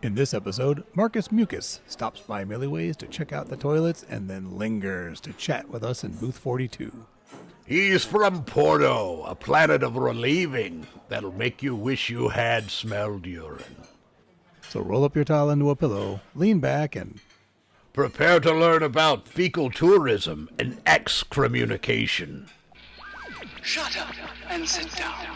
In this episode, Marcus Mucus stops by Millyways to check out the toilets and then lingers to chat with us in booth 42. He's from Porto, a planet of relieving that'll make you wish you had smelled urine. So roll up your towel into a pillow, lean back, and prepare to learn about fecal tourism and excommunication. Shut up and sit down.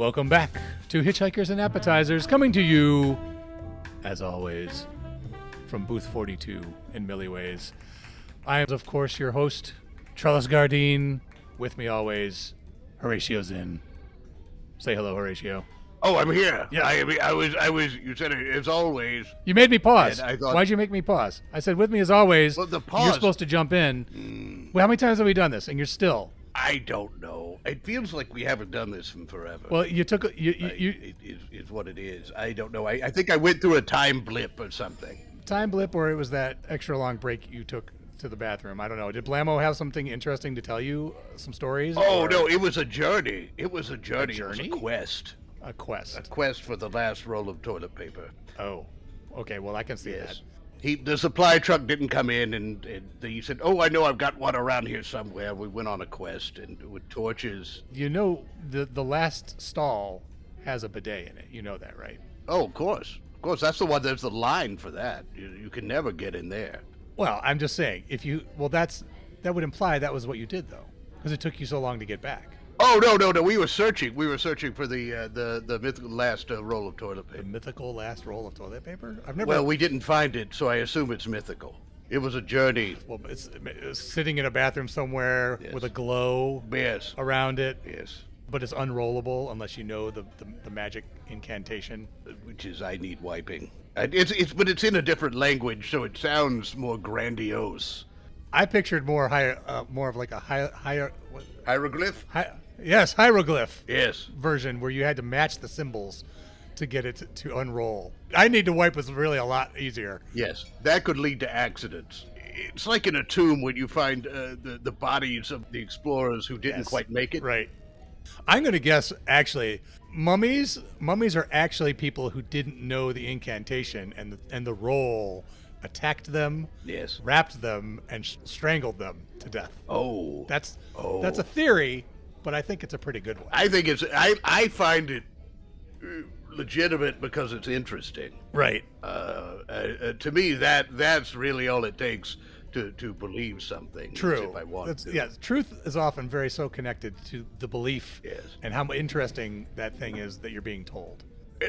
welcome back to Hitchhikers and Appetizers, coming to you, as always, from booth 42 in Millyways. I am, of course, your host, Trellis Gardeen. With me always, Horatio Zinn. Say hello, Horatio. Oh, I'm here. Yeah. I was, you said it as always. You made me pause. And I thought, why'd you make me pause? I said, with me as always. Well, the pause. You're supposed to jump in. Well, how many times have we done this? And you're still. I don't know. It feels like we haven't done this in forever. Well, you took it's what it is. I don't know. I think I went through a time blip or something. Time blip, or it was that extra long break you took to the bathroom. I don't know. Did Blammo have something interesting to tell you? Some stories? Oh, no. It was a journey. It was a journey. A journey? It was a quest. A quest. A quest for the last roll of toilet paper. Oh, okay. Well, I can see that. The supply truck didn't come in, and he said, "Oh, I know, I've got one around here somewhere." We went on a quest, and with torches. You know, the last stall has a bidet in it. You know that, right? Oh, of course. Of course, that's the one. There's the line for that. You can never get in there. Well, I'm just saying, that would imply that was what you did, though, because it took you so long to get back. Oh, no. We were searching. We were searching for the mythical last roll of toilet paper. The mythical last roll of toilet paper? I've never. Well, we didn't find it, so I assume it's mythical. It was a journey. Well, it's sitting in a bathroom somewhere with a glow around it. Yes. But it's unrollable unless you know the magic incantation. Which is, I need wiping. But it's in a different language, so it sounds more grandiose. I pictured more of like a higher hieroglyph. Hieroglyph. Yes. Version where you had to match the symbols to get it to unroll. I need to wipe was really a lot easier. Yes, that could lead to accidents. It's like in a tomb when you find the bodies of the explorers who didn't quite make it. Right. I'm going to guess, actually, mummies are actually people who didn't know the incantation, and the roll attacked them, wrapped them, and strangled them to death. Oh. That's a theory, but I think it's a pretty good one. I think I find it legitimate because it's interesting. Right. To me, that's really all it takes to believe something. True. If I want to. Yeah, truth is often so connected to the belief and how interesting that thing is that you're being told.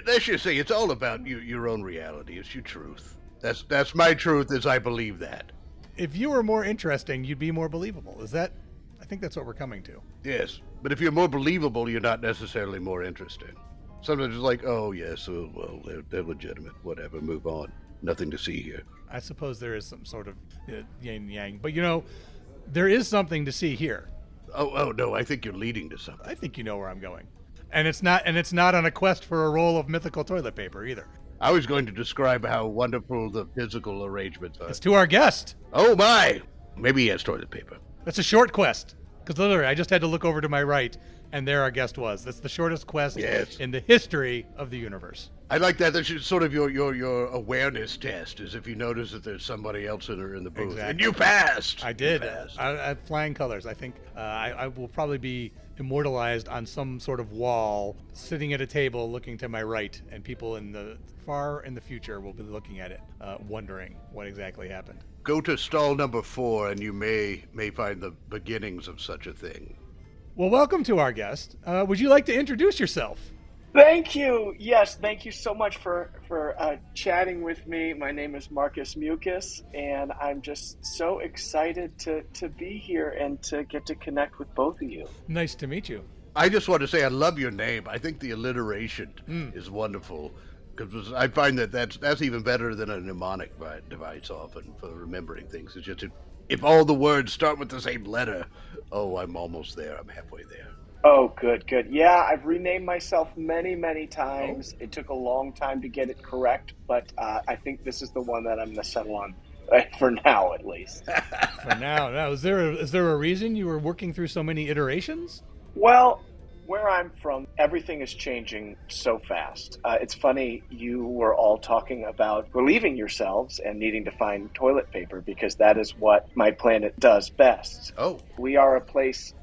Let's just say it's all about your own reality. It's your truth. That's my truth, is I believe that. If you were more interesting, you'd be more believable. I think that's what we're coming to. Yes, but if you're more believable, you're not necessarily more interesting. Sometimes it's like, oh, yes, well, they're legitimate. Whatever, move on. Nothing to see here. I suppose there is some sort of yin-yang. But, there is something to see here. Oh, no, I think you're leading to something. I think you know where I'm going. And it's not on a quest for a roll of mythical toilet paper, either. I was going to describe how wonderful the physical arrangements are. It's to our guest. Oh, my. Maybe he has toilet paper. That's a short quest. Because literally, I just had to look over to my right, and there our guest was. That's the shortest quest in the history of the universe. I like that. That's sort of your awareness test, is if you notice that there's somebody else in the booth. Exactly. And you passed. I did. I flying colors. I think I will probably be immortalized on some sort of wall, sitting at a table looking to my right, and people far in the future will be looking at it, wondering what exactly happened. Go to stall number 4, and you may find the beginnings of such a thing. Well, welcome to our guest. Would you like to introduce yourself? Thank you. Yes, thank you so much for chatting with me. My name is Marcus Mucus, and I'm just so excited to be here and to get to connect with both of you. Nice to meet you. I just want to say I love your name. I think the alliteration is wonderful, because I find that's even better than a mnemonic device often for remembering things. It's just if all the words start with the same letter, oh, I'm almost there. I'm halfway there. Oh, good, good. Yeah, I've renamed myself many, many times. It took a long time to get it correct, but I think this is the one that I'm going to settle on for now, at least. For now, is there a reason you were working through so many iterations? Well, where I'm from, everything is changing so fast. It's funny, you were all talking about relieving yourselves and needing to find toilet paper because that is what my planet does best. Oh. We are a place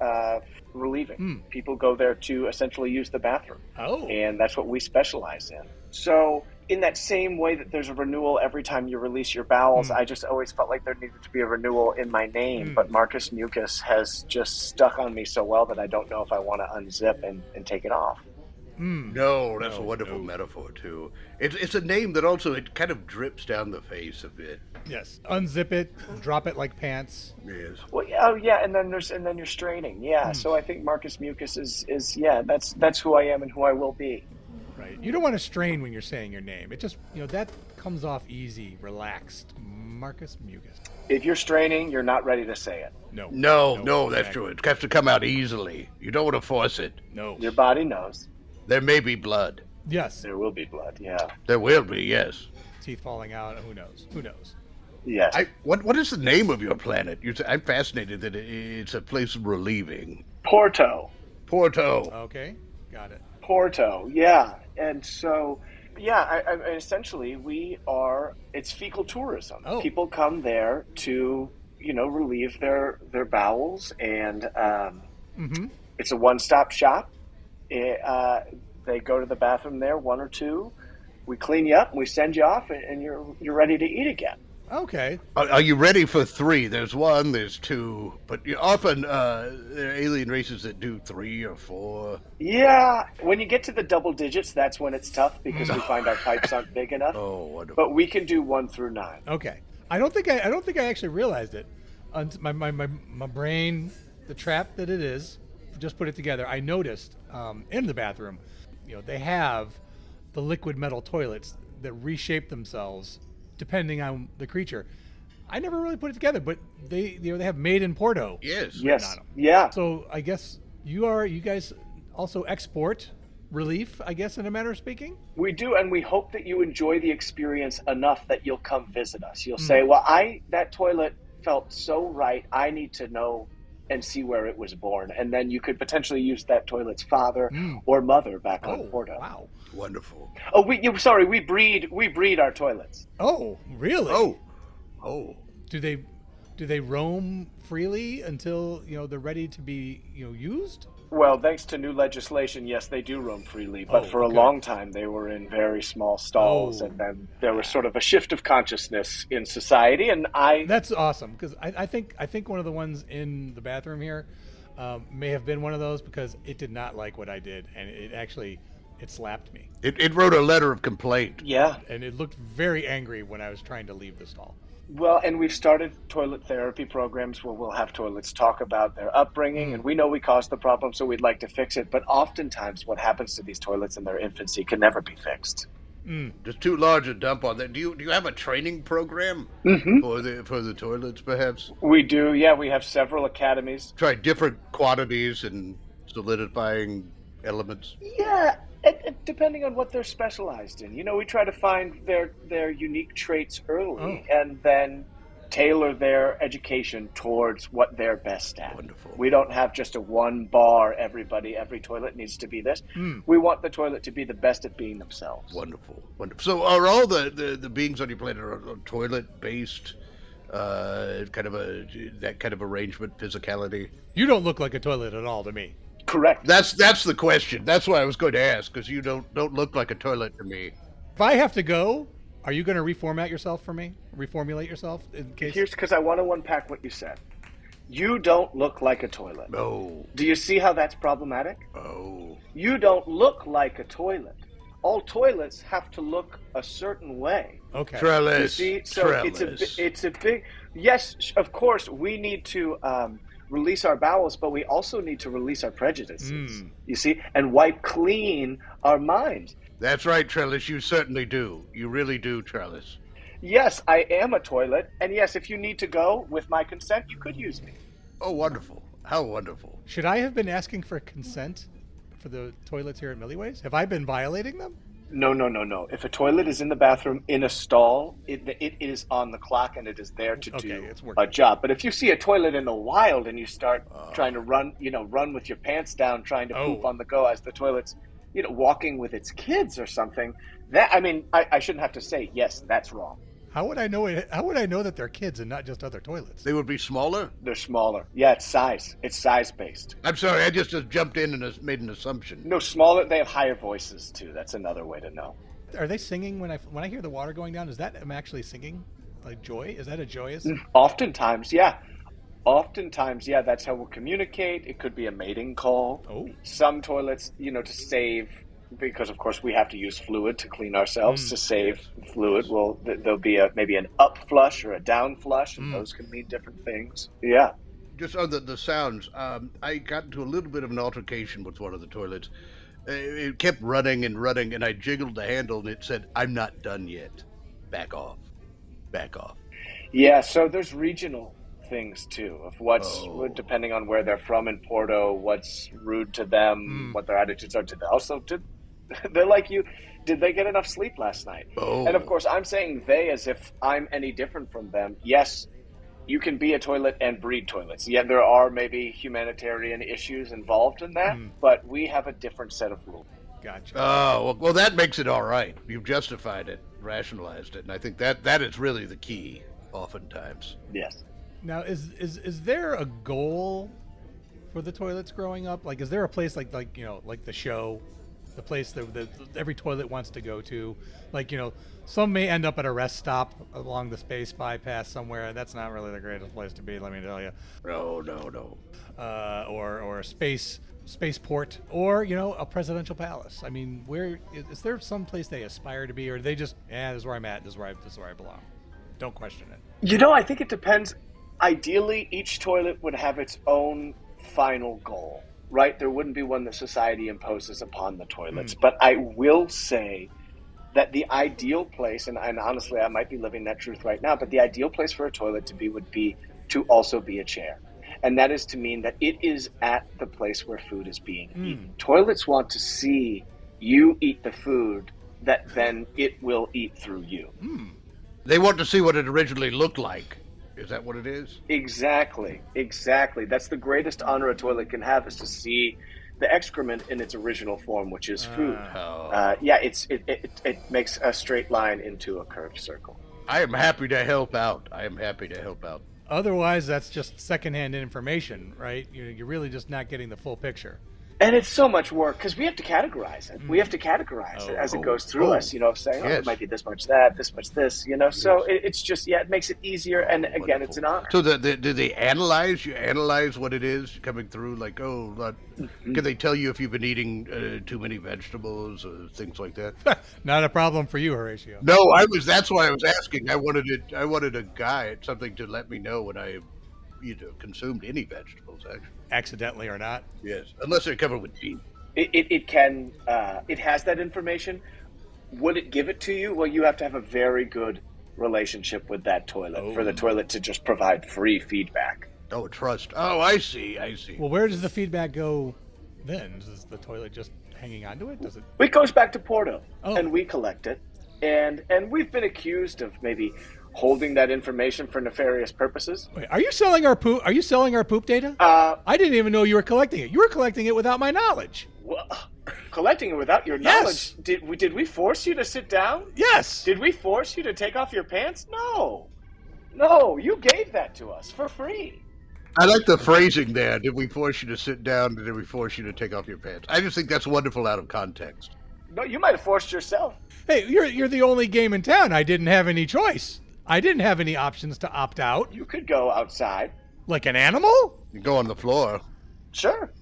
relieving. People go there to essentially use the bathroom. Oh. And that's what we specialize in. So in that same way that there's a renewal every time you release your bowels, I just always felt like there needed to be a renewal in my name. But Marcus Mucus has just stuck on me so well that I don't know if I want to unzip and take it off. No, that's a wonderful metaphor, too. It's a name that also, it kind of drips down the face a bit. Yes. Unzip it, drop it like pants. Yes. Well, and then you're straining. Yeah. So I think Marcus Mucus is that's who I am and who I will be. Right. You don't want to strain when you're saying your name. It just, that comes off easy, relaxed. Marcus Mucus. If you're straining, you're not ready to say it. No, that's true. It has to come out easily. You don't want to force it. No. Your body knows. There may be blood. Yes. There will be blood, yeah. There will be, yes. Teeth falling out. Who knows? Who knows? Yes. What is the name of your planet? I'm fascinated that it's a place of relieving. Porto. Okay. Got it. Porto, yeah. And so, I essentially it's fecal tourism. Oh. People come there to, relieve their bowels, and it's a one-stop shop. They go to the bathroom there, one or two. We clean you up, and we send you off, and you're ready to eat again. Okay. Are you ready for 3? There's 1, there's 2, but often there are alien races that do 3 or 4. Yeah, when you get to the double digits, that's when it's tough because we find our pipes aren't big enough. Oh, wonderful! But we can do 1 through 9. Okay. I don't think I actually realized it. My brain, the trap that it is, just put it together. I noticed in the bathroom, they have the liquid metal toilets that reshape themselves depending on the creature. I never really put it together, but they have made in Porto. Yes. Yes. Yeah. So I guess you guys also export relief, I guess, in a manner of speaking? We do, and we hope that you enjoy the experience enough that you'll come visit us. You'll say, well, that toilet felt so right, I need to know and see where it was born. And then you could potentially use that toilet's father or mother back on Porto. Wow. Wonderful. Oh, we breed our toilets. Oh, really? Oh. Do they roam freely until, they're ready to be, used? Well, thanks to new legislation, yes, they do roam freely. But for a long time, they were in very small stalls. And then there was sort of a shift of consciousness in society. And That's awesome, because I think one of the ones in the bathroom here may have been one of those, because it did not like what I did. And it slapped me. It wrote a letter of complaint. Yeah. And it looked very angry when I was trying to leave the stall. Well, and we've started toilet therapy programs where we'll have toilets talk about their upbringing, and we know we caused the problem, so we'd like to fix it. But oftentimes what happens to these toilets in their infancy can never be fixed. Just too large a dump on that. Do you have a training program for the toilets, perhaps? We do, yeah. We have several academies. Try different quantities and solidifying elements. Yeah, depending on what they're specialized in. We try to find their unique traits early and then tailor their education towards what they're best at. Wonderful. We don't have just a one bar, every toilet needs to be this. We want the toilet to be the best at being themselves. Wonderful. So are all the beings on your planet are toilet-based, that kind of arrangement, physicality? You don't look like a toilet at all to me. Correct. That's the question. That's why I was going to ask, because you don't look like a toilet to me. If I have to go, are you going to reformat yourself for me? Reformulate yourself in case? Here's because I want to unpack what you said. You don't look like a toilet. No. Do you see how that's problematic? Oh. You don't look like a toilet. All toilets have to look a certain way. Okay. Trellis. You see, so Trellis. it's a big. Yes, of course, we need to release our bowels, but we also need to release our prejudices. You see, and wipe clean our mind. That's right, Trellis. You certainly do. You really do, Trellis. Yes, I am a toilet, and yes, if you need to go with my consent, you could use me. Oh, wonderful. How wonderful. Should I have been asking for consent for the toilets here at Millyways? Have I been violating them? No. If a toilet is in the bathroom in a stall, it is on the clock and it is there to do it's working. a job. But if you see a toilet in the wild and you start trying to run with your pants down, trying to poop on the go as the toilet's, walking with its kids or something, I shouldn't have to say, yes, that's wrong. How would I know it? How would I know that they're kids and not just other toilets? They would be smaller? They're smaller. Yeah, it's size. It's size-based. I'm sorry, I just jumped in and made an assumption. No, smaller. They have higher voices, too. That's another way to know. Are they singing when I hear the water going down? Is that I'm actually singing? Like joy? Is that a joyous? Oftentimes, yeah. That's how we'll communicate. It could be a mating call. Oh. Some toilets, to save, because of course we have to use fluid to clean ourselves. To save fluid, well, there'll be maybe an up flush or a down flush, and those can mean different things. Yeah. Just on the sounds, I got into a little bit of an altercation with one of the toilets. It kept running, and I jiggled the handle, and it said, "I'm not done yet. Back off. Back off." Yeah, so there's regional things too of what's depending on where they're from in Porto, what's rude to them, what their attitudes are to them. Also, they're like you. Did they get enough sleep last night? And of course, I'm saying they as if I'm any different from them. Yes, you can be a toilet and breed toilets. Yeah, there are maybe humanitarian issues involved in that, but we have a different set of rules. Gotcha. Oh, well, that makes it all right. You've justified it, rationalized it, and I think that is really the key, oftentimes. Yes. Now, is there a goal for the toilets growing up? Like, is there a place like the show, the place that every toilet wants to go to? Like, some may end up at a rest stop along the space bypass somewhere, and that's not really the greatest place to be, let me tell you. No. Or a spaceport, or a presidential palace. I mean, where is there some place they aspire to be, or do they just, this is where I'm at, this is where I belong? Don't question it. I think it depends. Ideally, each toilet would have its own final goal, right? There wouldn't be one that society imposes upon the toilets. But I will say that the ideal place, and honestly, I might be living that truth right now, but the ideal place for a toilet to be would be to also be a chair. And that is to mean that it is at the place where food is being eaten. Toilets want to see you eat the food that then it will eat through you. They want to see what it originally looked like. Is that what it is? Exactly. That's the greatest honor a toilet can have, is to see the excrement in its original form, which is food. It makes a straight line into a curved circle. I am happy to help out. Otherwise, that's just secondhand information, right? You're really just not getting the full picture. And it's so much work because we have to categorize it. We have to categorize it as it goes through us, saying, it might be this much that, this much this, So it's just, it makes it easier. And again, it's an honor. So do they analyze? You analyze what it is coming through? Like, can they tell you if you've been eating too many vegetables or things like that? Not a problem for you, Horatio. No, that's why I was asking. I wanted a guide, something to let me know when I consumed any vegetables, actually. Accidentally or not? Yes, unless they're covered with gene. It can, it has that information. Would it give it to you? Well, you have to have a very good relationship with that toilet for the toilet to just provide free feedback. Oh, trust. Oh, I see. Well, where does the feedback go then? Is the toilet just hanging onto it? Does it? It goes back to Porto, and we collect it. And we've been accused of maybe holding that information for nefarious purposes. Wait, are you selling our poop? Are you selling our poop data? I didn't even know you were collecting it. You were collecting it without my knowledge. Well, collecting it without your knowledge? Did we force you to sit down? Yes. Did we force you to take off your pants? No, you gave that to us for free. I like the phrasing there. Did we force you to sit down? Did we force you to take off your pants? I just think that's wonderful out of context. No, you might have forced yourself. Hey, you're the only game in town. I didn't have any choice. I didn't have any options to opt out. You could go outside. Like an animal? You go on the floor. Sure.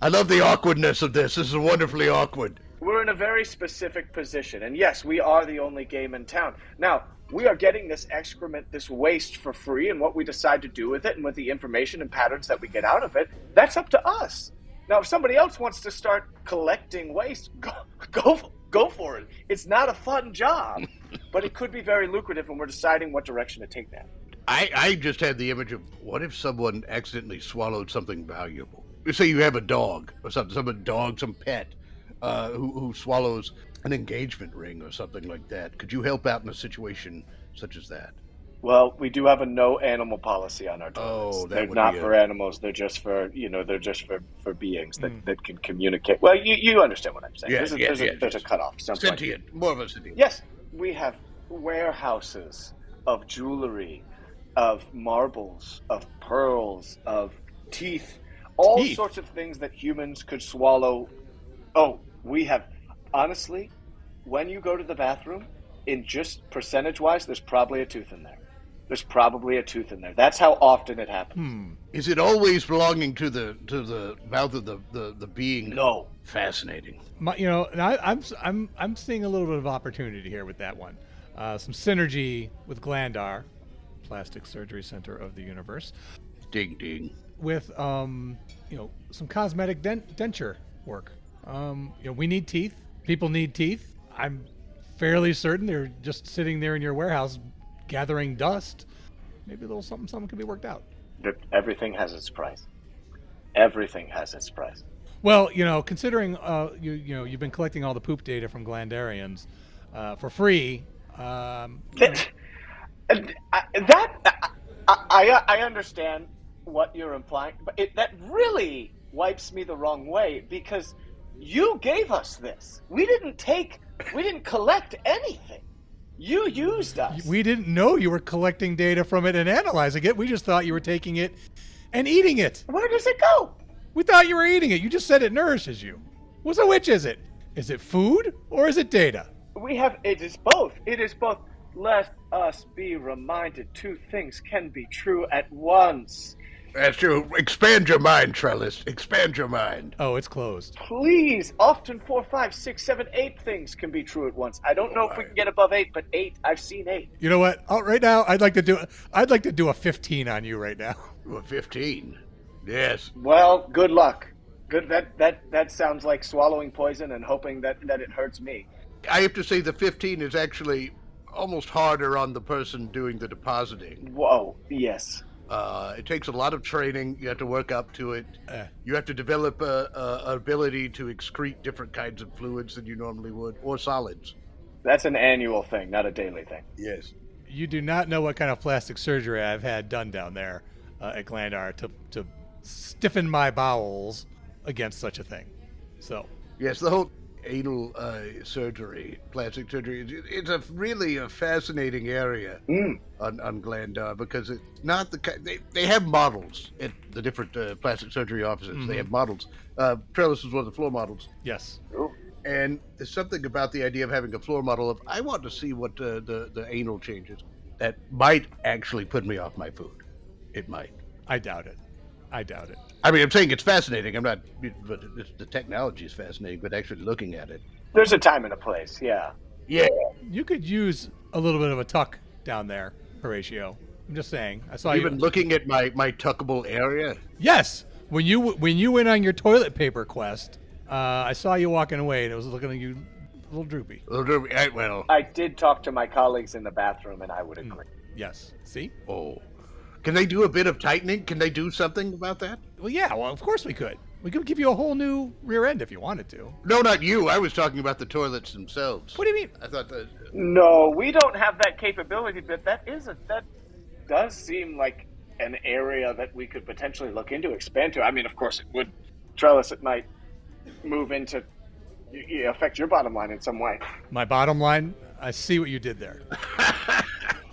I love the awkwardness of this. This is wonderfully awkward. We're in a very specific position. And yes, we are the only game in town. Now, we are getting this excrement, this waste for free, and what we decide to do with it and with the information and patterns that we get out of it, that's up to us. Now, if somebody else wants to start collecting waste, go for it. It's not a fun job, but it could be very lucrative when we're deciding what direction to take that. I just had the image of what if someone accidentally swallowed something valuable? Say you have a dog or something, some pet who swallows an engagement ring or something like that. Could you help out in a situation such as that? Well, we do have a no animal policy on our toilets. Oh, that they're would not be for animals. They're just for for beings that can communicate. Well, you understand what I'm saying. There's a cutoff. Sentient, more of a sentient. Yes, we have warehouses of jewelry, of marbles, of pearls, of teeth, all sorts of things that humans could swallow. Oh, we have, honestly, when you go to the bathroom, in just percentage-wise, there's probably a tooth in there. That's how often it happens. Is it always belonging to the mouth of the being? No. Fascinating. I'm seeing a little bit of opportunity here with that one. Some synergy with Glandar, Plastic Surgery Center of the Universe. Ding ding. With some cosmetic denture work. We need teeth. People need teeth. I'm fairly certain they're just sitting there in your warehouse gathering dust. Maybe a little something could be worked out. Everything has its price. Well, considering you've been collecting all the poop data from Glandarians for free. I understand what you're implying, but that really wipes me the wrong way because you gave us this. We didn't collect anything. You used us. We didn't know you were collecting data from it and analyzing it. We just thought you were taking it and eating it. Where does it go? We thought you were eating it. You just said it nourishes you. Well, so which is it? Is it food or is it data? It is both. Let us be reminded two things can be true at once. That's true. Expand your mind, Trellis. Expand your mind. Oh, it's closed. Please. Often 4, 5, 6, 7, 8 things can be true at once. I don't know if we can get above 8, but 8, I've seen 8. You know what? Right now, I'd like to do a 15 on you right now. A 15. Yes. Well, good luck. Good. That sounds like swallowing poison and hoping that it hurts me. I have to say the 15 is actually almost harder on the person doing the depositing. Whoa. Yes. It takes a lot of training. You have to work up to it. You have to develop an ability to excrete different kinds of fluids than you normally would, or solids. That's an annual thing, not a daily thing. Yes. You do not know what kind of plastic surgery I've had done down there at Glandar to stiffen my bowels against such a thing. So. Yes, the whole anal surgery, plastic surgery, it's really a fascinating area on Glandar because it's not the kind. They have models at the different plastic surgery offices. Mm-hmm. They have models. Trellis was one of the floor models. Yes. And there's something about the idea of having a floor model of I want to see what the anal changes that might actually put me off my food. It might. I doubt it. I mean, I'm saying it's fascinating. I'm not, but the technology is fascinating. But actually looking at it, there's a time and a place. Yeah. Yeah. You could use a little bit of a tuck down there, Horatio. I'm just saying. I saw you. Even looking at my tuckable area. Yes. When you went on your toilet paper quest, I saw you walking away, and it was looking at you a little droopy. Well, I did talk to my colleagues in the bathroom, and I would agree. Yes. See? Oh. Can they do a bit of tightening? Can they do something about that? Well, yeah. Well, of course we could. We could give you a whole new rear end if you wanted to. No, not you. I was talking about the toilets themselves. What do you mean? I thought that... No, we don't have that capability, but that does seem like an area that we could potentially look into, expand to. I mean, of course, it would. Trellis, it might move into, affect your bottom line in some way. My bottom line? I see what you did there.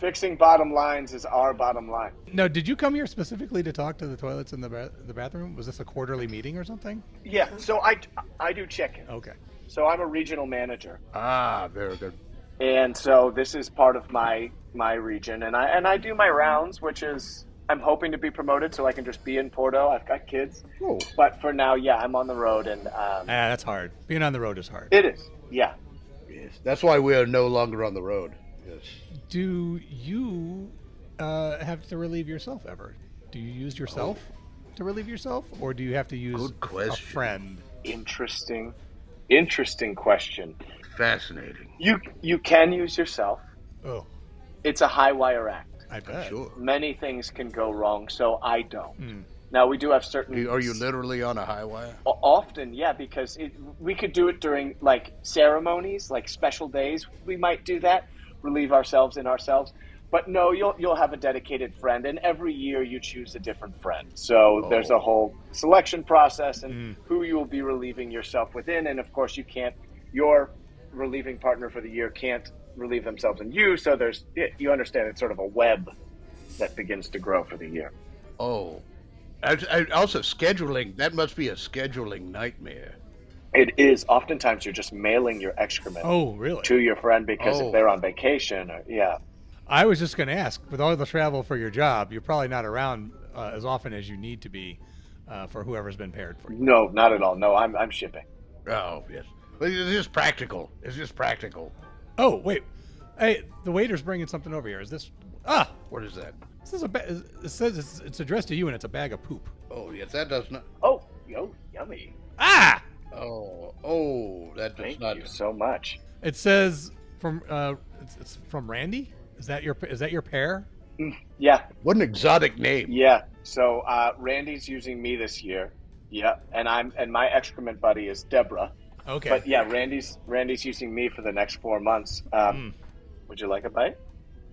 Fixing bottom lines is our bottom line. No, did you come here specifically to talk to the toilets in the bathroom? Was this a quarterly meeting or something? Yeah, so I do check-in. Okay. So I'm a regional manager. Ah, very good. And so this is part of my region, and I do my rounds, which is I'm hoping to be promoted so I can just be in Porto. I've got kids. Whoa. But for now, yeah, I'm on the road, and that's hard. Being on the road is hard. It is. Yeah. Yes. That's why we are no longer on the road. Yes. Do you have to relieve yourself ever? Do you use yourself to relieve yourself, or do you have to use a friend? Interesting question. Fascinating. You can use yourself. Oh. It's a high wire act. I bet. Sure. Many things can go wrong, so I don't. Now, we do have certain... Are you literally on a high wire? Often, yeah, because we could do it during, like, ceremonies, like special days. We might do that, relieve ourselves in ourselves. But no, you'll have a dedicated friend, and every year you choose a different friend. So there's a whole selection process and who you will be relieving yourself within. And, of course, your relieving partner for the year can't relieve themselves in you. So you understand it's sort of a web that begins to grow for the year. Oh. I also, scheduling, that must be a scheduling nightmare. It is. Oftentimes, you're just mailing your excrement to your friend because if they're on vacation, I was just going to ask, with all the travel for your job, you're probably not around as often as you need to be for whoever's been paired for you. No, not at all. No, I'm shipping. Oh, yes. But it's just practical. It's just practical. Oh, wait. Hey, the waiter's bringing something over here. Is this... What is that? This is it says it's addressed to you, and it's a bag of poop. Oh, yes, that does not... Oh, yummy. Ah! Oh, that does not... Thank you so much. It says from it's from Randy. Is that your pair? Yeah. What an exotic name. Yeah. So Randy's using me this year. Yeah, and my excrement buddy is Deborah. Okay. But yeah, Randy's using me for the next 4 months. Would you like a bite?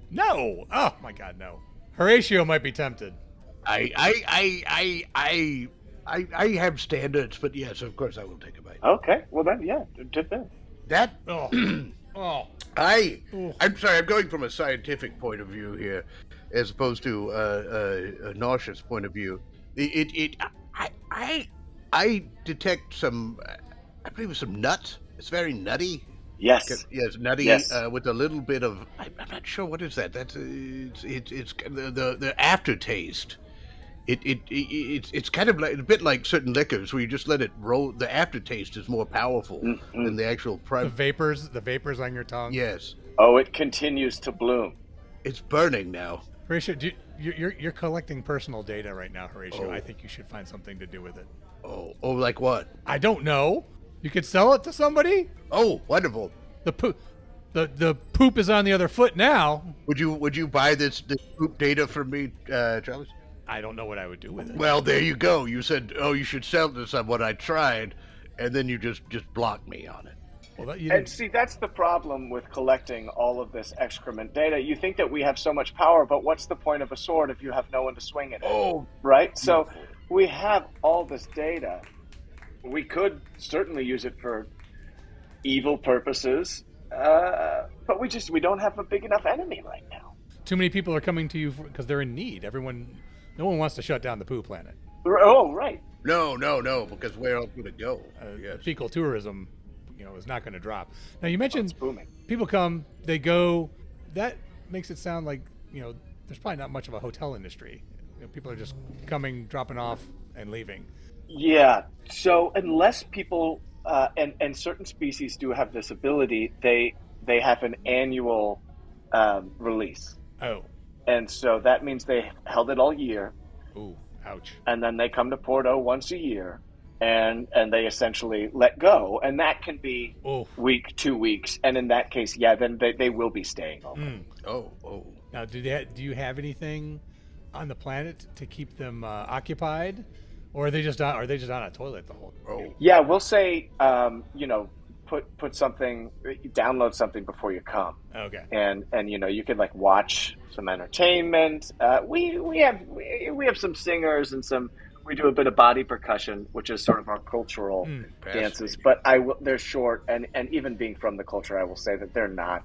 No. Oh my God, no. Horatio might be tempted. I have standards, but yes, of course I will take a bite. Okay. Well then, yeah, dip in. That... Oh. I'm sorry, I'm going from a scientific point of view here, as opposed to a nauseous point of view. I detect some, I believe it's some nut. It's very nutty. Yes. Yes, nutty. Yes. With a little bit of, I'm not sure what is that. That's it's the aftertaste. It's kind of like a bit like certain liquors where you just let it roll. The aftertaste is more powerful than the actual The vapors on your tongue. Yes. Oh, it continues to bloom. It's burning now. Horatio, you're collecting personal data right now, Horatio. I think you should find something to do with it. Oh, like what? I don't know. You could sell it to somebody. Oh, wonderful. The poop is on the other foot now. Would you buy this poop data from me, Trellis? I don't know what I would do with it. Well, there you go. You said, you should sell it to someone. I tried, and then you just blocked me on it. Well, and see, that's the problem with collecting all of this excrement data. You think that we have so much power, but what's the point of a sword if you have no one to swing it at? Oh, right? So we have all this data. We could certainly use it for evil purposes, but we don't have a big enough enemy right now. Too many people are coming to you because they're in need. No one wants to shut down the poo planet. Oh, right. No, because where else would it go? Fecal tourism, is not going to drop. Now, you mentioned it's booming. People come, they go. That makes it sound like, there's probably not much of a hotel industry. People are just coming, dropping off, and leaving. Yeah. So unless people, and certain species do have this ability, they have an annual release. Oh. And so that means they held it all year. Ooh, ouch. And then they come to Porto once a year, and they essentially let go. And that can be week, 2 weeks. And in that case, then they will be staying over. Oh. Now, do you have anything on the planet to keep them occupied? Or are they just on a toilet the whole time? Yeah, we'll say, put something, download something before you come. Okay. And you could watch some entertainment. We have some singers and we do a bit of body percussion, which is sort of our cultural dances. But they're short, and even being from the culture, I will say that they're not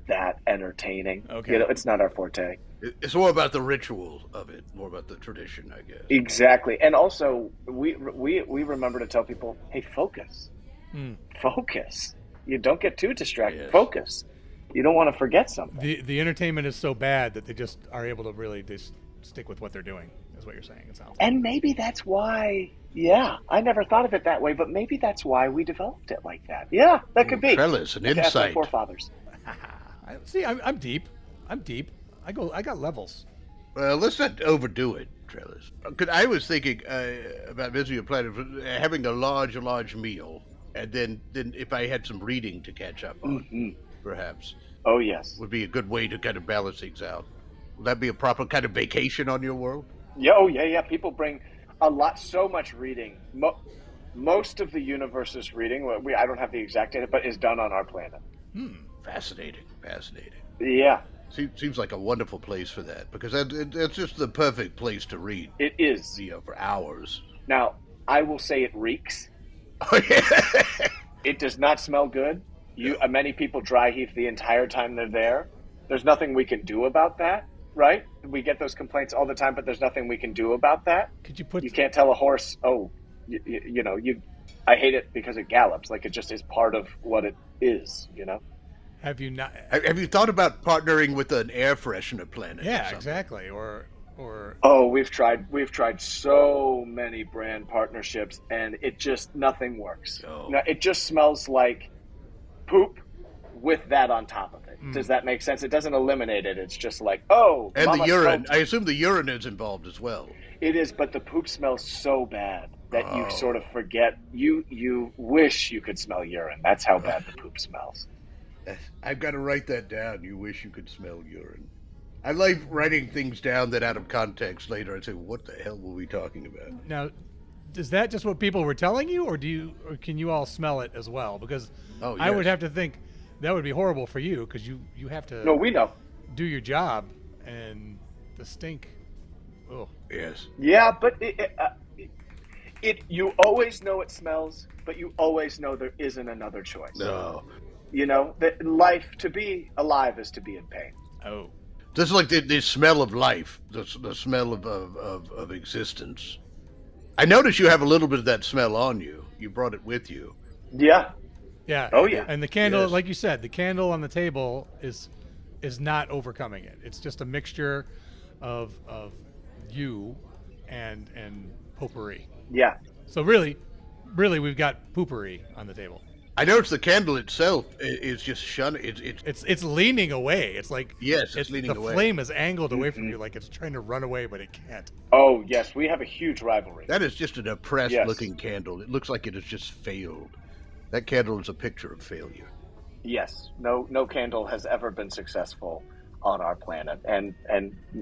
that entertaining. Okay. It's not our forte. It's more about the ritual of it, more about the tradition, I guess. Exactly. And also, we remember to tell people, hey, focus. Focus. You don't get too distracted. Yes. Focus. You don't want to forget something. The entertainment is so bad that they just are able to really just stick with what they're doing, is what you're saying. It sounds like. And maybe that's why, I never thought of it that way, but maybe that's why we developed it like that. Yeah, that could be. Trellis, an insight. Ask my forefathers. See, I'm deep. I got levels. Well, let's not overdo it, Trellis. Because I was thinking about visiting a planet, having a large meal, and then if I had some reading to catch up on, perhaps. Oh, yes. Would be a good way to kind of balance things out. Will that be a proper kind of vacation on your world? Yeah, oh yeah. People bring so much reading. Most of the universe's reading, I don't have the exact data, but is done on our planet. Fascinating. Yeah. Seems like a wonderful place for that, because that's just the perfect place to read. It is. For hours. Now, I will say it reeks. Oh, yeah. It does not smell good. Many people dry heave the entire time they're there. There's nothing we can do about that, right? We get those complaints all the time, but there's nothing we can do about that. You can't tell a horse, I hate it because it gallops. Like, it just is part of what it is, Have you not? Have you thought about partnering with an air freshener planet? Yeah, exactly. Or Oh, we've tried so many brand partnerships, and nothing works. Oh. It just smells like poop with that on top of it. Does that make sense? It doesn't eliminate it. It's just like, oh, and Mama the urine. smelled. I assume the urine is involved as well. It is, but the poop smells so bad that you sort of forget. You wish you could smell urine. That's how bad the poop smells. I've got to write that down. You wish you could smell urine. I like writing things down that out of context later I say, what the hell were we talking about? Now, is that just what people were telling you, or can you all smell it as well? Because I would have to think that would be horrible for you, because you have to. No, we know. Do your job, and the stink. Oh. Yes. Yeah, but you always know it smells, but you always know there isn't another choice. No. That to be alive is to be in pain. Oh. Just like the smell of life, the smell of existence. I notice you have a little bit of that smell on you. You brought it with you. Yeah. Yeah. Oh, yeah. And the candle, like you said, the candle on the table is not overcoming it. It's just a mixture of you and potpourri. Yeah. So really, we've got poopery on the table. I notice the candle itself is just shunning. It's leaning away. It's like it's leaning away. The flame is angled away from you, like it's trying to run away, but it can't. Oh yes, we have a huge rivalry. That is just a depressed-looking candle. It looks like it has just failed. That candle is a picture of failure. Yes, no candle has ever been successful on our planet, and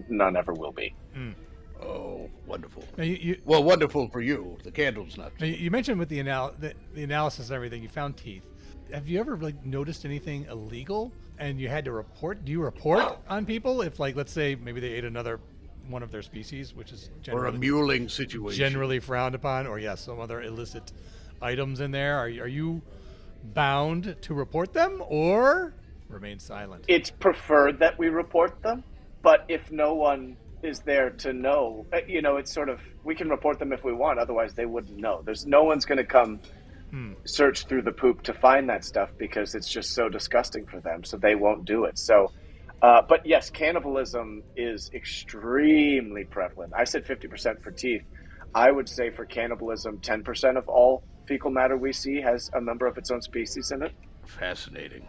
none ever will be. Mm. Oh, wonderful. Now well, wonderful for you. The candle's not. You mentioned with the analysis and everything, you found teeth. Have you ever noticed anything illegal and you had to report? Do you report on people if, let's say maybe they ate another one of their species, which is or a muling situation, generally frowned upon, or some other illicit items in there? Are you bound to report them or remain silent? It's preferred that we report them, but if no one is there to know, it's sort of, we can report them if we want, otherwise they wouldn't know. There's no one's going to come search through the poop to find that stuff because it's just so disgusting for them, so they won't do it. So but yes, cannibalism is extremely prevalent. I said 50% for teeth. I would say for cannibalism, 10% of all fecal matter we see has a member of its own species in it. Fascinating.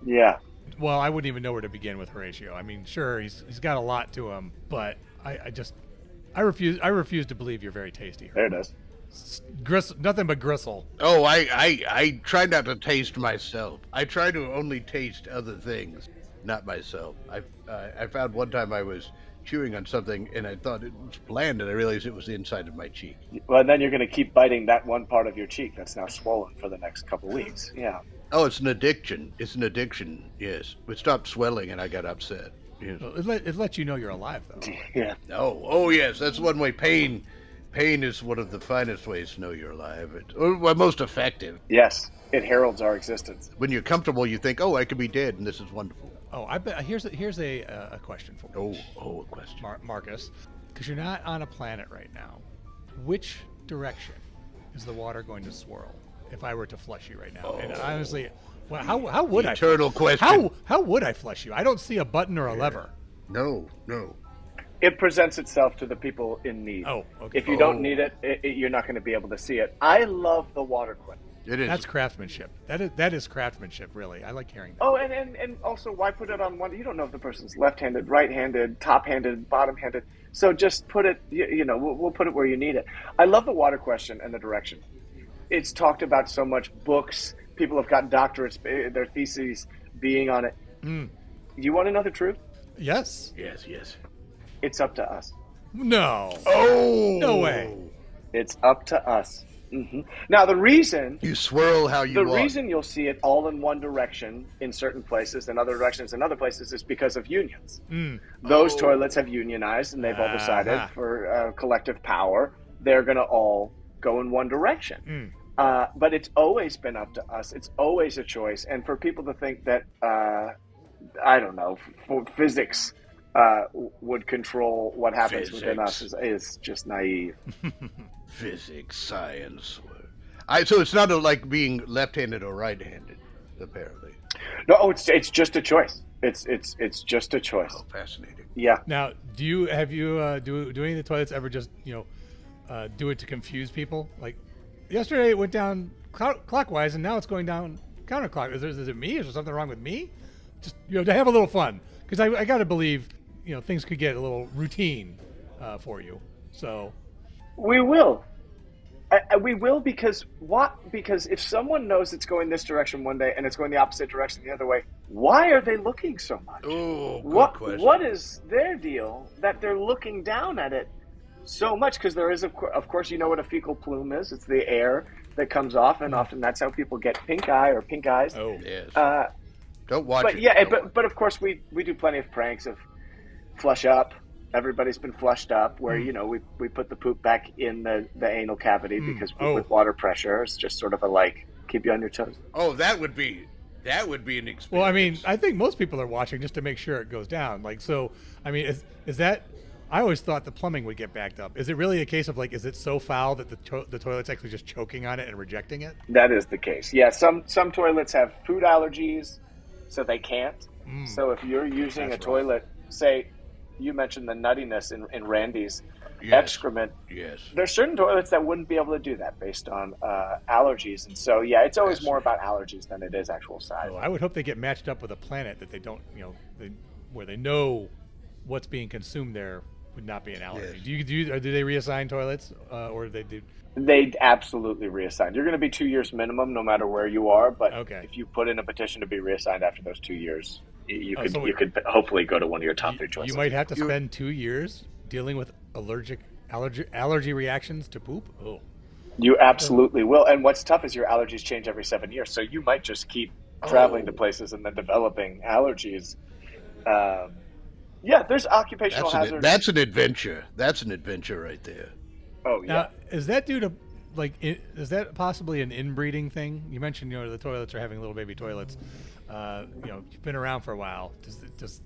Yeah. Well, I wouldn't even know where to begin with Horatio. I mean, sure, he's got a lot to him, but I refuse to believe you're very tasty. There it is. Nothing but gristle. Oh, I try not to taste myself. I try to only taste other things, not myself. I found one time I was chewing on something and I thought it was bland, and I realized it was the inside of my cheek. Well, then you're going to keep biting that one part of your cheek that's now swollen for the next couple weeks. Yeah. Oh, it's an addiction. It's an addiction, yes. It stopped swelling and I got upset. Yes. Well, it lets you know you're alive, though. Yeah. Oh, yes. That's one way. Pain is one of the finest ways to know you're alive. Or most effective. Yes. It heralds our existence. When you're comfortable, you think, I could be dead, and this is wonderful. Oh, I bet. Here's a question for you. A question. Marcus, because you're not on a planet right now. Which direction is the water going to swirl if I were to flush you right now? Oh. And honestly, well, how would I? Eternal question. How would I flush you? I don't see a button or a lever. No. It presents itself to the people in need. Oh, okay. If you don't need it, you're not going to be able to see it. I love the water quest. It is. That's craftsmanship. That is craftsmanship, really. I like hearing that. Oh, and also, why put it on one? You don't know if the person's left-handed, right-handed, top-handed, bottom-handed. So just put it, we'll put it where you need it. I love the water question and the direction. It's talked about so much. Books, people have got doctorates, their theses being on it. You want to know the truth? Yes. Yes. It's up to us. No. Oh! No way. It's up to us. Now, the reason You swirl how you the want. reason you'll see it all in one direction in certain places and other directions in other places is because of unions. Those toilets have unionized, and they've all decided for collective power, they're going to all go in one direction. But it's always been up to us. It's always a choice. And for people to think that, I don't know, physics would control what happens within us is just naive. Physics, science. So it's not like being left-handed or right-handed, apparently. No, it's just a choice. It's just a choice. Oh, fascinating. Yeah. Now, do any of the toilets ever just do it to confuse people? Like yesterday, it went down clockwise, and now it's going down counterclockwise. Is it me? Is there something wrong with me? Just to have a little fun, because I got to believe things could get a little routine for you. So we will. We will because if someone knows it's going this direction one day and it's going the opposite direction the other way, why are they looking so much? Oh, good question. What is their deal that they're looking down at it so much? Because there is, of course, you know what a fecal plume is. It's the air that comes off, and often that's how people get pink eye or pink eyes. Oh, yes. Don't watch but it. Yeah, but of course we do plenty of pranks of flush up. Everybody's been flushed up where, we put the poop back in the anal cavity because with water pressure, it's just sort of keep you on your toes. Oh, that would be an experience. Well, I mean, I think most people are watching just to make sure it goes down. Is that, I always thought the plumbing would get backed up. Is it really a case of is it so foul that the toilet's actually just choking on it and rejecting it? That is the case. Yeah, some toilets have food allergies, so they can't. So if you're using a toilet, say, you mentioned the nuttiness in Randy's excrement. Yes. There's certain toilets that wouldn't be able to do that based on allergies. And so, it's always more about allergies than it is actual size. I would hope they get matched up with a planet that they don't, where they know what's being consumed there would not be an allergy. Yes. Do they reassign toilets or do they do? They absolutely reassign. You're going to be 2 years minimum no matter where you are. But if you put in a petition to be reassigned after those 2 years, you could hopefully go to one of your top three choices. You might have to spend 2 years dealing with allergy reactions to poop. Oh, you absolutely will. And what's tough is your allergies change every 7 years, so you might just keep traveling to places and then developing allergies. There's occupational hazards. That's an adventure. That's an adventure right there. Oh yeah. Now, is that due to is that possibly an inbreeding thing? You mentioned the toilets are having little baby toilets. You've been around for a while. Does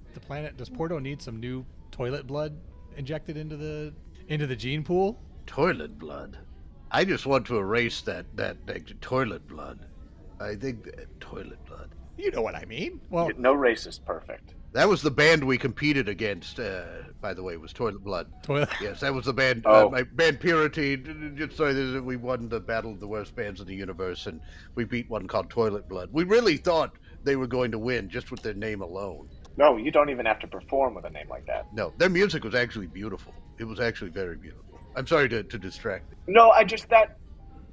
Porto need some new toilet blood injected into the gene pool? Toilet blood. I just want to erase that toilet blood. I think toilet blood. You know what I mean? Well, no race is perfect. That was the band we competed against. By the way, was Toilet Blood. Yes, that was the band. My band Purity. Just so that we won the battle of the worst bands in the universe, and we beat one called Toilet Blood. We really thought they were going to win just with their name alone. No, you don't even have to perform with a name like that. No, their music was actually beautiful. It was actually very beautiful. I'm sorry to distract you. No,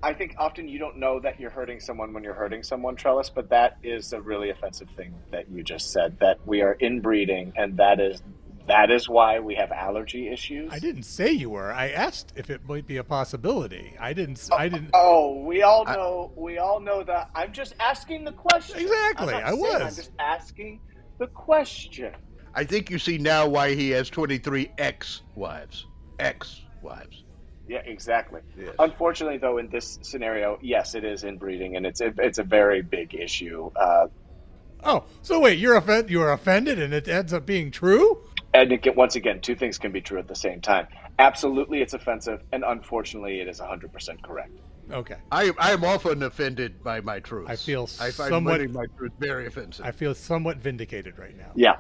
I think often you don't know that you're hurting someone when you're hurting someone, Trellis, but that is a really offensive thing that you just said, that we are inbreeding, and that is why we have allergy issues. I didn't say you were. I asked if it might be a possibility. I didn't. Oh, we all know that. I'm just asking the question. Exactly, I'm just asking the question. I think you see now why he has 23 ex-wives. Ex-wives. Yeah, exactly. Yes. Unfortunately, though, in this scenario, yes, it is inbreeding, and it's a very big issue. So wait, you are offended, and it ends up being true? And once again, two things can be true at the same time. Absolutely, it's offensive, and unfortunately, it is 100% correct. Okay. I am often offended by my truth. I find my truth very offensive. I feel somewhat vindicated right now. Yeah,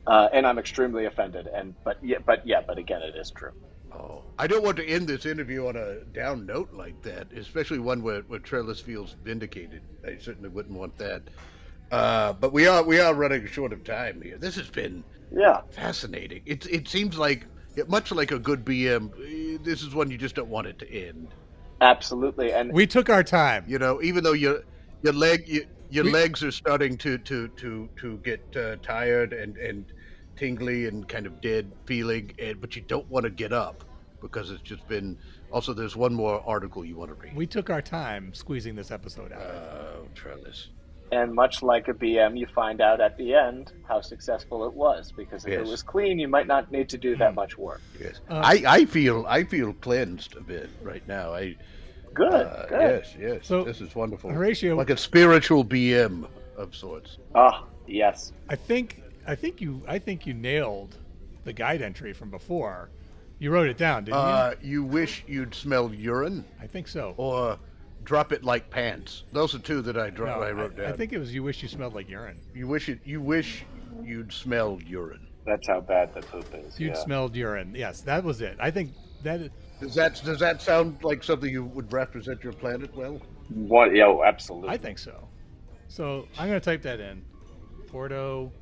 and I'm extremely offended. But again, it is true. Oh, I don't want to end this interview on a down note like that, especially one where Trellis feels vindicated. I certainly wouldn't want that. But we are running short of time here. This has been fascinating. It seems like, much like a good BM, this is one you just don't want it to end. Absolutely, and we took our time. Even though your legs are starting to get tired, and tingly and kind of dead feeling, but you don't want to get up because it's just been. Also, there's one more article you want to read. We took our time squeezing this episode out. Oh, Trellis. And much like a BM, you find out at the end how successful it was, because if it was clean, you might not need to do that much work. Yes, I feel cleansed a bit right now. Good. Yes. So, this is wonderful. Horatio, like a spiritual BM of sorts. Ah, yes. I think you nailed the guide entry from before. You wrote it down, didn't you? You wish you'd smelled urine, I think so. or drop it like pants. Those are two that I wrote down. I think it was you wish you smelled like urine. You wish you'd smelled urine. That's how bad the poop is. You'd smelled urine. Yes, that was it. I think that. Does that sound like something you would represent your planet well? What? Yeah, absolutely. I think so. So I'm gonna type that in. Porto,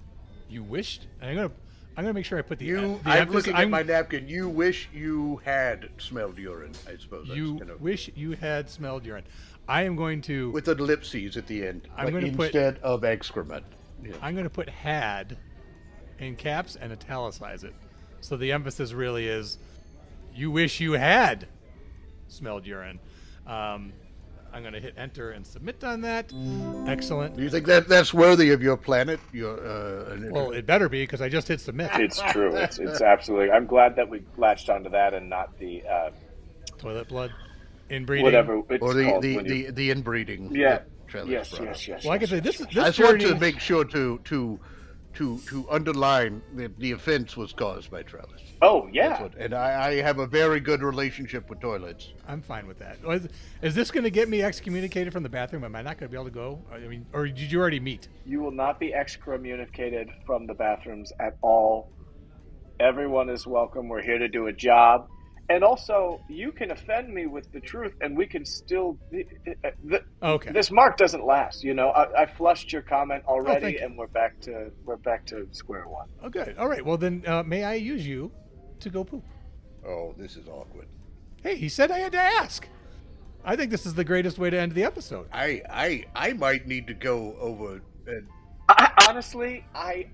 you wished. And I'm gonna make sure I put the. I'm looking at my napkin. You wish you had smelled urine. I suppose. Wish you had smelled urine. I am going to with ellipses at the end. I'm going to instead of excrement. Yeah. I'm going to put had in caps and italicize it, so the emphasis really is, you wish you had smelled urine. I'm going to hit enter and submit on that. Excellent. Do you think that's worthy of your planet? Well, it better be, because I just hit submit. It's true. It's absolutely. I'm glad that we latched onto that and not the toilet blood, inbreeding, whatever it's or called. The inbreeding. Yeah. Yes. Well, I can say this. I just want to make sure to underline that the offense was caused by Trellis. Oh, yeah. And I have a very good relationship with toilets. I'm fine with that. Is this going to get me excommunicated from the bathroom? Am I not going to be able to go? I mean, or did you already meet? You will not be excommunicated from the bathrooms at all. Everyone is welcome. We're here to do a job. And also, you can offend me with the truth, and we can still. Okay. This mark doesn't last. You know, I flushed your comment already, you. and we're back to square one. Okay. All right. Well, then, may I use you to go poop? Oh, this is awkward. Hey, he said I had to ask. I think this is the greatest way to end the episode. I might need to go over. Honestly, I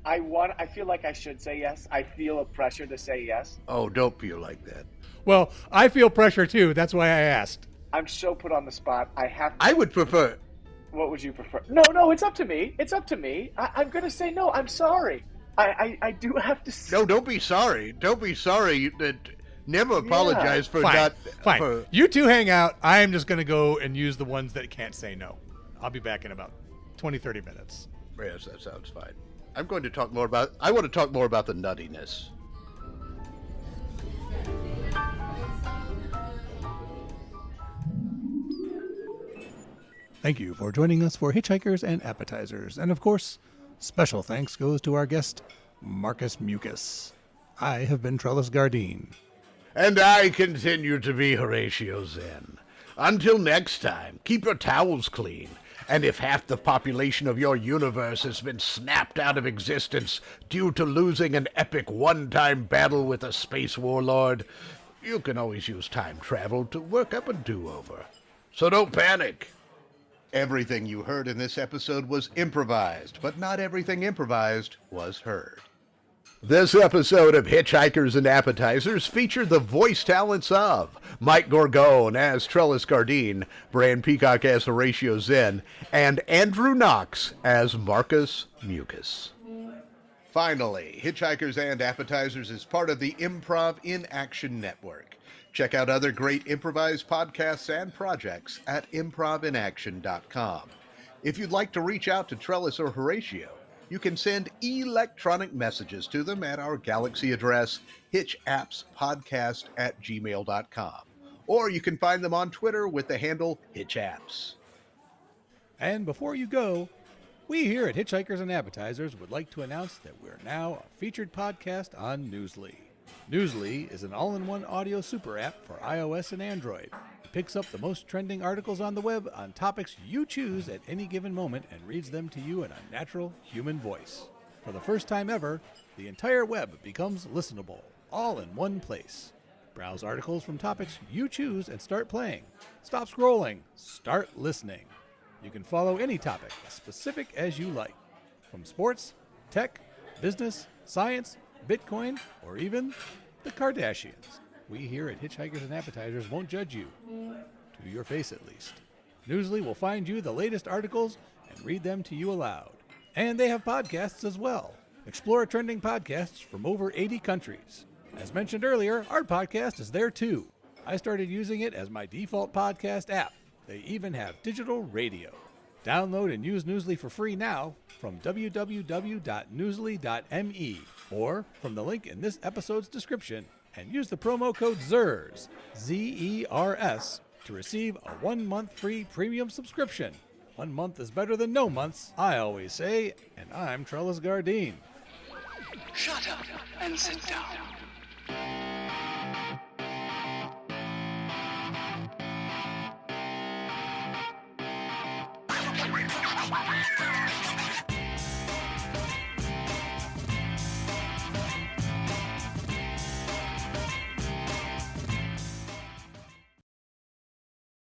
feel like I should say yes. I feel a pressure to say yes. Oh, don't feel like that. Well, I feel pressure too. That's why I asked. I'm so put on the spot. I would prefer. What would you prefer? No, it's up to me. It's up to me. I'm going to say no. I'm sorry. I do have to say. No, don't be sorry. Don't be sorry. Never apologize for Fine. For... You two hang out. I am just going to go and use the ones that can't say no. I'll be back in about 20, 30 minutes. Yes, that sounds fine. I want to talk more about the nuttiness. Thank you for joining us for Hitchhikers and Appetizers. And of course, special thanks goes to our guest, Marcus Mucus. I have been Trellis Gardeen. And I continue to be Horatio Zinn. Until next time, keep your towels clean. And if half the population of your universe has been snapped out of existence due to losing an epic one-time battle with a space warlord, you can always use time travel to work up a do-over. So don't panic. Everything you heard in this episode was improvised, but not everything improvised was heard. This episode of Hitchhikers and Appetizers featured the voice talents of Mike Gorgone as Trellis Gardeen, Bran Peacock as Horatio Zinn, and Andrew Knox as Marcus Mucus. Finally, Hitchhikers and Appetizers is part of the Improv in Action Network. Check out other great improvised podcasts and projects at improvinaction.com. If you'd like to reach out to Trellis or Horatio, you can send electronic messages to them at our Galaxy address, hitchappspodcast@gmail.com. Or you can find them on Twitter with the handle hitchapps. And before you go, we here at Hitchhikers and Appetizers would like to announce that we're now a featured podcast on Newsly. Newsly is an all-in-one audio super app for iOS and Android. It picks up the most trending articles on the web on topics you choose at any given moment and reads them to you in a natural human voice. For the first time ever, the entire web becomes listenable, all in one place. Browse articles from topics you choose and start playing. Stop scrolling, start listening. You can follow any topic, as specific as you like. From sports, tech, business, science, Bitcoin, or even the Kardashians. We here at Hitchhikers and Appetizers won't judge you, to your face at least. Newsly will find you the latest articles and read them to you aloud. And they have podcasts as well. Explore trending podcasts from over 80 countries. As mentioned earlier, our podcast is there too. I started using it as my default podcast app. They even have digital radio. Download and use Newsly for free now from www.newsly.me or from the link in this episode's description, and use the promo code ZERS, Z-E-R-S, to receive a 1 month free premium subscription. 1 month is better than no months, I always say, and I'm Trellis Gardeen. Shut up and sit down.